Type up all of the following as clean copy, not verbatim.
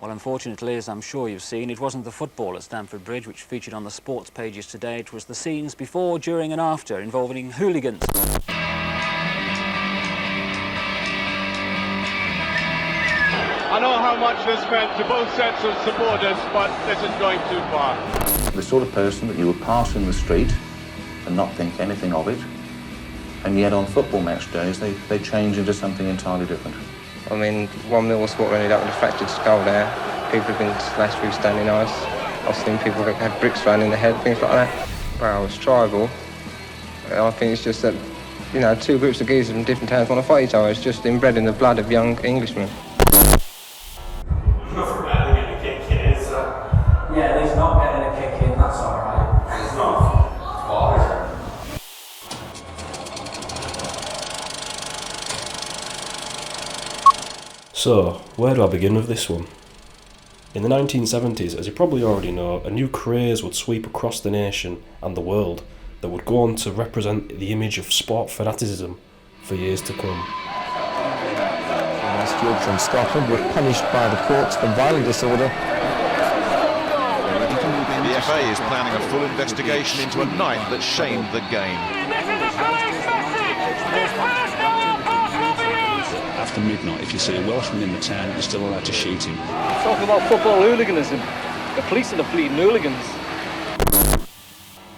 Well, unfortunately, as I'm sure you've seen, it wasn't the football at Stamford Bridge which featured on the sports pages today. It was the scenes before, during and after involving hooligans. I know how much this meant to both sets of supporters, but this is going too far. The sort of person that you would pass in the street and not think anything of it, and yet on football match days they change into something entirely different. I mean, 1-0 sport ended up with a fractured skull there. People have been slashed through standing ice. I've seen people that had bricks thrown in the head, things like that. Well, it's tribal. I think it's just that, you know, two groups of geezers from different towns want to fight each other. It's just inbred in the blood of young Englishmen. Nothing better than getting a kick in, is yeah, he's not getting a kick in, that's alright. It's not. So, where do I begin with this one? In the 1970s, as you probably already know, a new craze would sweep across the nation and the world that would go on to represent the image of sport fanaticism for years to come. West Yorkshire and Scotland were punished by the courts for violent disorder. The FA is planning a full investigation into a night that shamed the game. After midnight, if you see a Welshman in the town, you're still allowed to shoot him. Talk about football hooliganism. The police are the bleeding hooligans.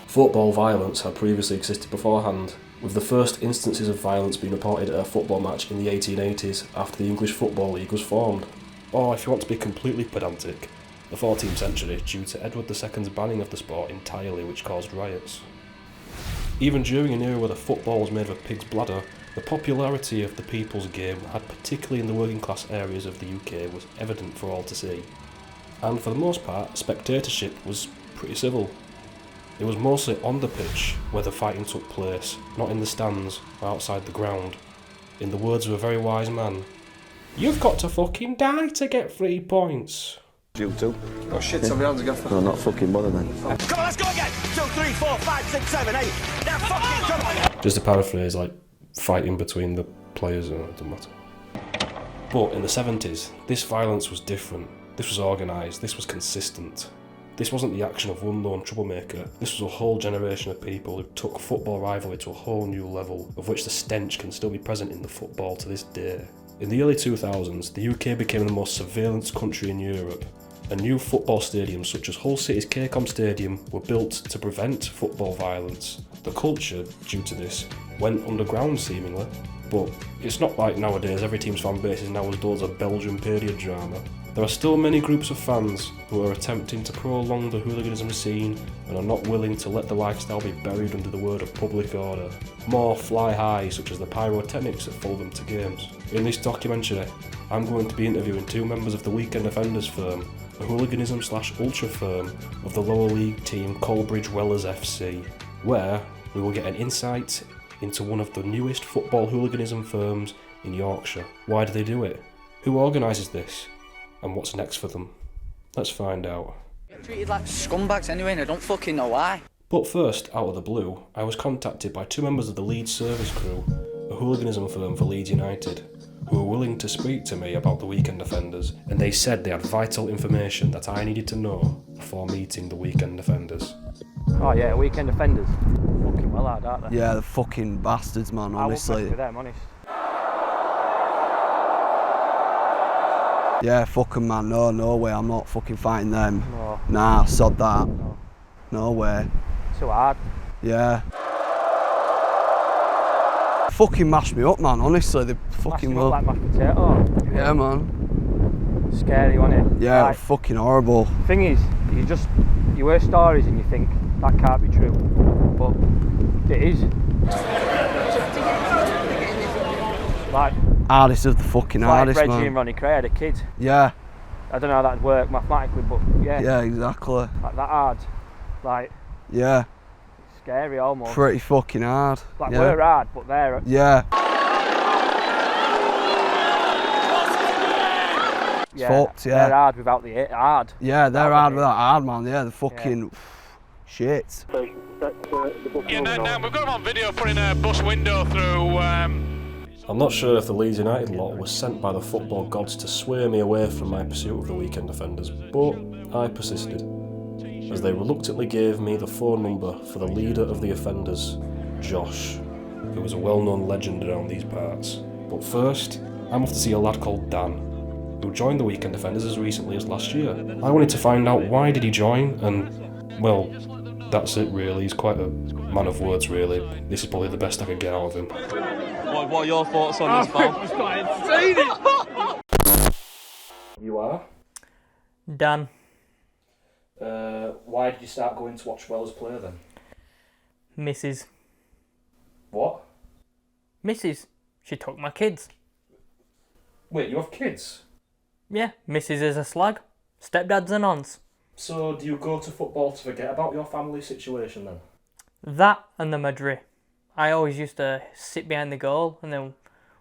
Football violence had previously existed beforehand, with the first instances of violence being reported at a football match in the 1880s after the English Football League was formed. Or, if you want to be completely pedantic, the 14th century due to Edward II's banning of the sport entirely, which caused riots. Even during an era where the football was made of a pig's bladder, the popularity of the people's game, had particularly in the working class areas of the UK, was evident for all to see. And for the most part, spectatorship was pretty civil. It was mostly on the pitch where the fighting took place, not in the stands or outside the ground. In the words of a very wise man, "You've got to fucking die to get 3 points." You too. Oh shit, somebody else got No, not fucking bother then. Come on, let's go again. 2, 3, 4, 5, 6, 7, 8. Now fucking come on. Just to paraphrase, like, fighting between the players, it doesn't matter. But in the 70s, this violence was different. This was organised, this was consistent. This wasn't the action of one lone troublemaker. This was a whole generation of people who took football rivalry to a whole new level, of which the stench can still be present in the football to this day. In the early 2000s, the UK became the most surveillance country in Europe, and new football stadiums such as Hull City's Cairncombe Stadium were built to prevent football violence. The culture, due to this, went underground seemingly, but it's not like nowadays every team's fan base is now as dull as a Belgian period drama. There are still many groups of fans who are attempting to prolong the hooliganism scene and are not willing to let the lifestyle be buried under the word of public order. More fly high, such as the pyrotechnics that follow them to games. In this documentary, I'm going to be interviewing 2 members of the Weekend Offenders firm, a hooliganism/ultra firm of the lower league team Coalbridge Wellers FC, where we will get an insight into one of the newest football hooliganism firms in Yorkshire. Why do they do it? Who organises this? And what's next for them? Let's find out. Get treated like scumbags anyway, and I don't fucking know why. But first, out of the blue, I was contacted by 2 members of the Leeds service crew, a hooliganism firm for Leeds United, who were willing to speak to me about the Weekend Offenders, and they said they had vital information that I needed to know before meeting the Weekend Offenders. Oh yeah, Weekend Offenders. Fucking well hard, aren't they? Yeah, the fucking bastards, man, honestly. I won't mess with them, honest. Yeah, fucking man, no way, I'm not fucking fighting them. No. Nah, sod that. No. No way. Too hard. Yeah. Fucking mash me up, man, honestly, they fucking will. Like mashed potato. Yeah, man. Scary, wasn't it? Yeah, like, fucking horrible. Thing is, you hear stories and you think, that can't be true. But it is. Like, Hardest of the fucking hardest, Reggie man. and Ronnie Cray had a kid. Yeah. I don't know how that'd work mathematically, but yeah. Yeah, exactly. Like that hard. Like, yeah. Scary almost. Pretty fucking hard. Like yeah. we're hard, but they're... Yeah. Yeah, fucked, yeah. They're hard without the hard. Yeah, they're hard without hard, man. Yeah, they're fucking shit. Yeah, now we've got them on video putting a bus window through. I'm not sure if the Leeds United lot was sent by the football gods to sway me away from my pursuit of the weekend offenders, but I persisted, as they reluctantly gave me the phone number for the leader of the offenders, Josh, who was a well-known legend around these parts. But first, I'm off to see a lad called Dan, who joined the weekend offenders as recently as last year. I wanted to find out why did he join, and, well, that's it really. He's quite a man of words really. This is probably the best I could get out of him. What are your thoughts on this, pal? You are? Dan. Why did you start going to watch Wellers play then? Mrs. What? Mrs. She took my kids. Wait, you have kids? Yeah, Mrs. is a slag. Stepdad's a nonce. So do you go to football to forget about your family situation then? That and the Madrid. I always used to sit behind the goal, and then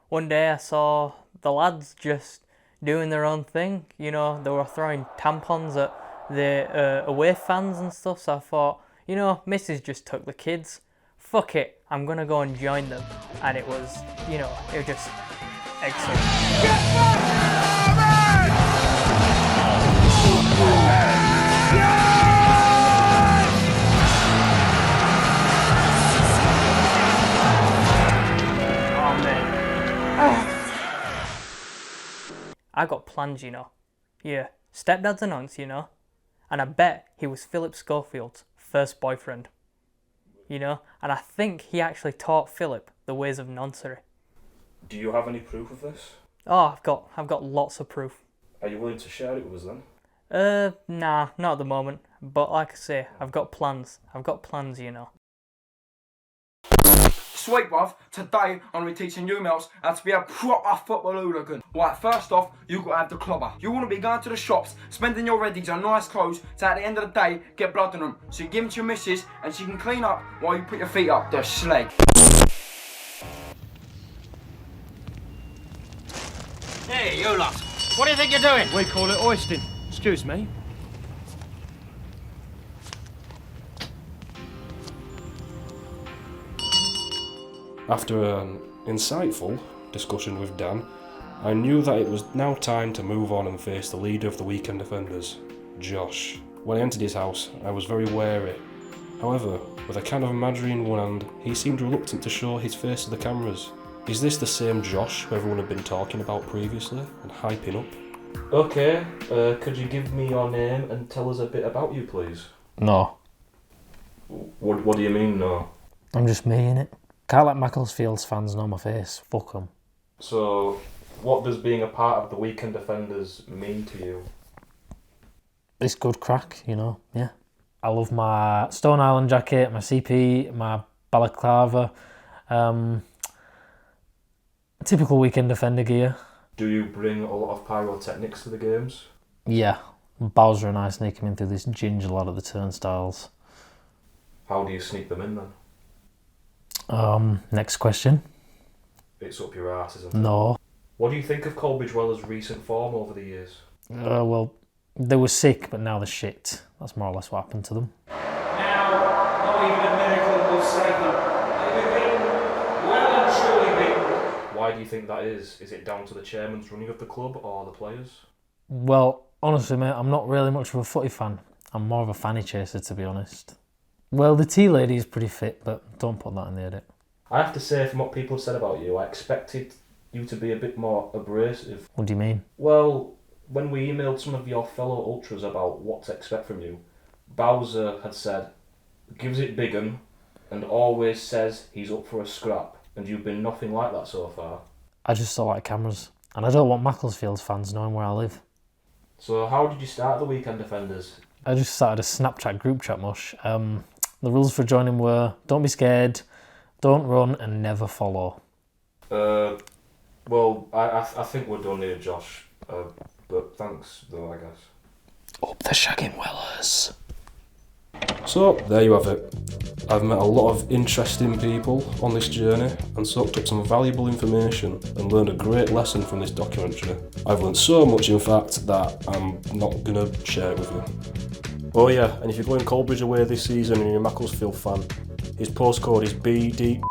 one day I saw the lads just doing their own thing. You know, they were throwing tampons at the away fans and stuff, so I thought, you know, Mrs. just took the kids. Fuck it, I'm gonna go and join them. And it was, you know, it was just excellent. I got plans, you know. Yeah, stepdad's a nonce, you know. And I bet he was Philip Schofield's first boyfriend. You know, and I think he actually taught Philip the ways of noncery. Do you have any proof of this? Oh, I've got lots of proof. Are you willing to share it with us then? Nah, not at the moment. But like I say, I've got plans. I've got plans, you know. Sweet, bruv, today I'm going to be teaching you males how to be a proper football hooligan. Right, first off, you got to have the clobber. You want to be going to the shops, spending your readies on nice clothes, so at the end of the day, get blood on them. So you give them to your missus, and she can clean up while you put your feet up. The slag. Hey, you lot. What do you think you're doing? We call it hoisting. Excuse me. After an insightful discussion with Dan, I knew that it was now time to move on and face the leader of the weekend offenders, Josh. When I entered his house, I was very wary. However, with a can of Madry in one hand, he seemed reluctant to show his face to the cameras. Is this the same Josh who everyone had been talking about previously and hyping up? Okay, could you give me your name and tell us a bit about you, please? No. What do you mean, no? I'm just me, innit? Can't let Macclesfield's fans know my face. Fuck them. So, what does being a part of the weekend offenders mean to you? It's good crack, you know, yeah. I love my Stone Island jacket, my CP, my balaclava. Typical weekend offender gear. Do you bring a lot of pyrotechnics to the games? Yeah. Bowser and I sneak them in through this ginger lad at the turnstiles. How do you sneak them in then? Next question. It's up your arse, isn't it? No. What do you think of Colbridge Weller's recent form over the years? Well, they were sick, but now they're shit. That's more or less what happened to them. Now, not even a miracle will save them. They've been well and truly beaten. Why do you think that is? Is it down to the chairman's running of the club or the players? Well, honestly, mate, I'm not really much of a footy fan. I'm more of a fanny chaser, to be honest. Well, the tea lady is pretty fit, but don't put that in the edit. I have to say, from what people have said about you, I expected you to be a bit more abrasive. What do you mean? Well, when we emailed some of your fellow ultras about what to expect from you, Bowser had said, gives it big 'un, and always says he's up for a scrap, and you've been nothing like that so far. I just don't like cameras, and I don't want Macclesfield fans knowing where I live. So how did you start the weekend offenders? I just started a Snapchat group chat mush. The rules for joining were, don't be scared, don't run, and never follow. Well, I think we're done here, Josh. But thanks, though, I guess. Up the shagging Wellers. So, there you have it. I've met a lot of interesting people on this journey and soaked up some valuable information and learned a great lesson from this documentary. I've learned so much, in fact, that I'm not going to share it with you. Oh yeah, and if you're going Colbridge away this season and you're a Macclesfield fan, his postcode is BD...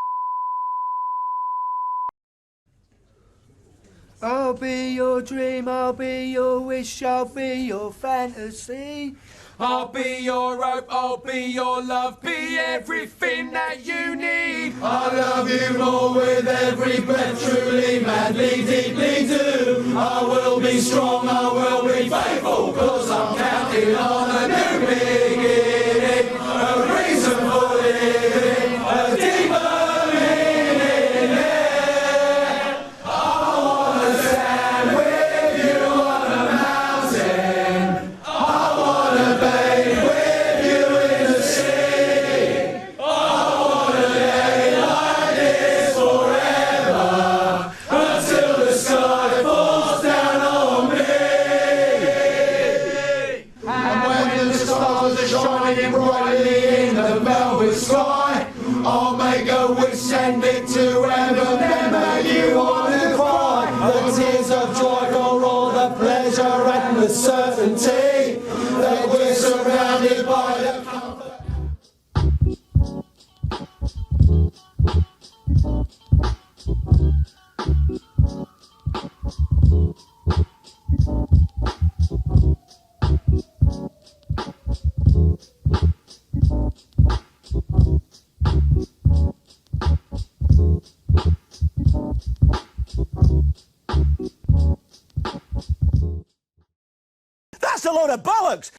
I'll be your dream, I'll be your wish, I'll be your fantasy. I'll be your hope, I'll be your love, be everything that you need. I love you more with every breath, truly, madly, deeply do. I will be strong, I will be faithful, cause I'm counting on a new beginning, a reason for living, a deeper meaning. Yeah. I wanna stand with you on a mountain. I wanna bathe with you in the sea. I wanna lay like this forever until the sky falls down on me. And when the stars are shining brightly in the velvet sky, I'll make a wish, send it to heaven, then make you wanna cry. The tears of joy for all the pleasure and the certainty that we're surrounded by the comfort. That's a load of bollocks!